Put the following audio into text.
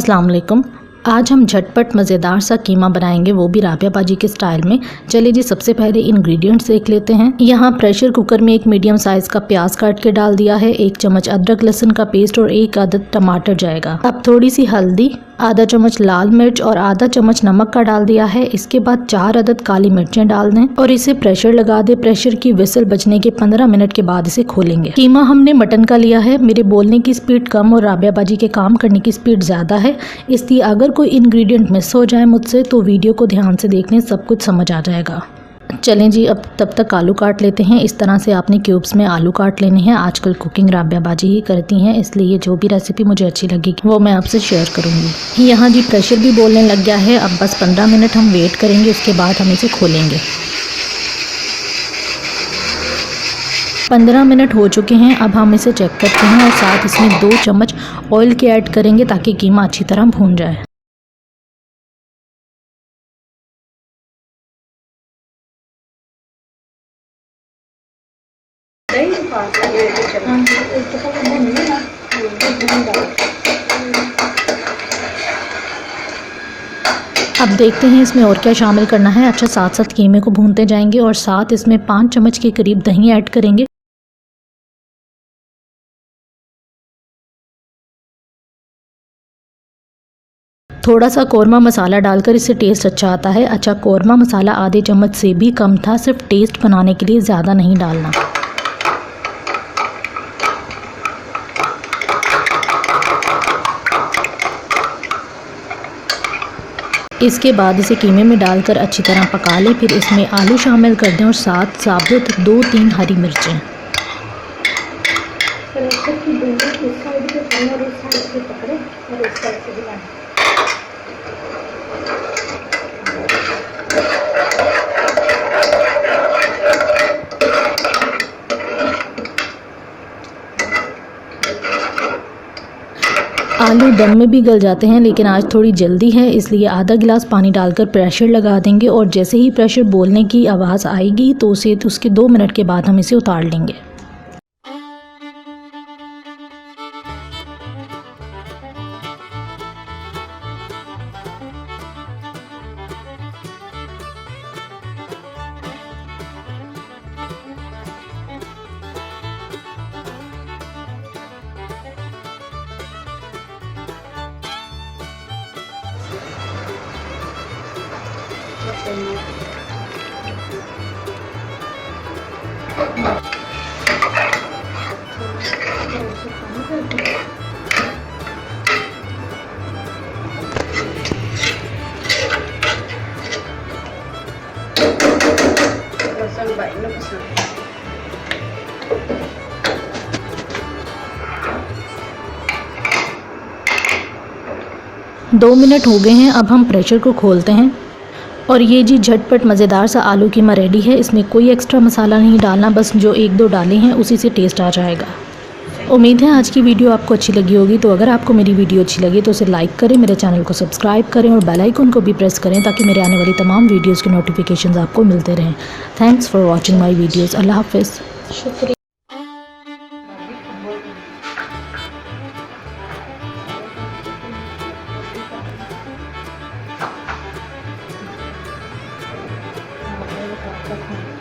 अस्सलाम वालेकुम। आज हम झटपट मज़ेदार सा कीमा बनाएंगे, वो भी राबिया बाजी के स्टाइल में। चलिए जी, सबसे पहले इंग्रेडिएंट्स देख लेते हैं। यहाँ प्रेशर कुकर में एक मीडियम साइज़ का प्याज काट के डाल दिया है, 1 चम्मच अदरक लहसुन का पेस्ट और 1 अदद टमाटर जाएगा। अब थोड़ी सी हल्दी, आधा चम्मच लाल मिर्च और आधा चम्मच नमक का डाल दिया है। इसके बाद 4 अदद काली मिर्चें डाल दें और इसे प्रेशर लगा दें। प्रेशर की विसल बजने के 15 मिनट के बाद इसे खोलेंगे। कीमा हमने मटन का लिया है। मेरे बोलने की स्पीड कम और राबिया बाजी के काम करने की स्पीड ज़्यादा है, इसलिए अगर कोई इंग्रेडिएंट मिस हो जाए मुझसे तो वीडियो को ध्यान से देख लें, सब कुछ समझ आ जाएगा। चलें जी, अब तब तक आलू काट लेते हैं। इस तरह से आपने क्यूब्स में आलू काट लेने हैं। आजकल कुकिंग राबिया बाजी ही करती हैं, इसलिए जो भी रेसिपी मुझे अच्छी लगेगी वो मैं आपसे शेयर करूँगी। यहाँ जी प्रेशर भी बोलने लग गया है। अब बस 15 मिनट हम वेट करेंगे, उसके बाद हम इसे खोलेंगे। 15 मिनट हो चुके हैं। अब हम इसे चेक करते हैं और साथ इसमें 2 चम्मच ऑयल के ऐड करेंगे ताकि कीमा अच्छी तरह भून जाए। अब देखते हैं इसमें और क्या शामिल करना है। अच्छा, साथ साथ कीमे को भूनते जाएंगे और साथ इसमें 5 चम्मच के करीब दही ऐड करेंगे। थोड़ा सा कौरमा मसाला डालकर इससे टेस्ट अच्छा आता है। अच्छा, कौरमा मसाला आधे चम्मच से भी कम था, सिर्फ टेस्ट बनाने के लिए, ज़्यादा नहीं डालना। इसके बाद इसे कीमे में डालकर अच्छी तरह पका लें। फिर इसमें आलू शामिल कर दें और साथ साबुत 2-3 हरी मिर्चें। आलू दम में भी गल जाते हैं, लेकिन आज थोड़ी जल्दी है, इसलिए आधा गिलास पानी डालकर प्रेशर लगा देंगे और जैसे ही प्रेशर बोलने की आवाज़ आएगी तो उसके 2 मिनट के बाद हम इसे उतार लेंगे। दो मिनट हो गए हैं। अब हम प्रेशर को खोलते हैं और ये जी झटपट मज़ेदार सा आलू कीमा रेडी है। इसमें कोई एक्स्ट्रा मसाला नहीं डालना, बस जो 1-2 डाले हैं उसी से टेस्ट आ जाएगा। उम्मीद है आज की वीडियो आपको अच्छी लगी होगी। तो अगर आपको मेरी वीडियो अच्छी लगी तो उसे लाइक करें, मेरे चैनल को सब्सक्राइब करें और बेल आइकन को भी प्रेस करें ताकि मेरे आने वाली तमाम वीडियोज़ के नोटिफिकेशन आपको मिलते रहें। Thanks for watching my videos. अल्लाह हाफ़िज़। शुक्रिया। Thank you.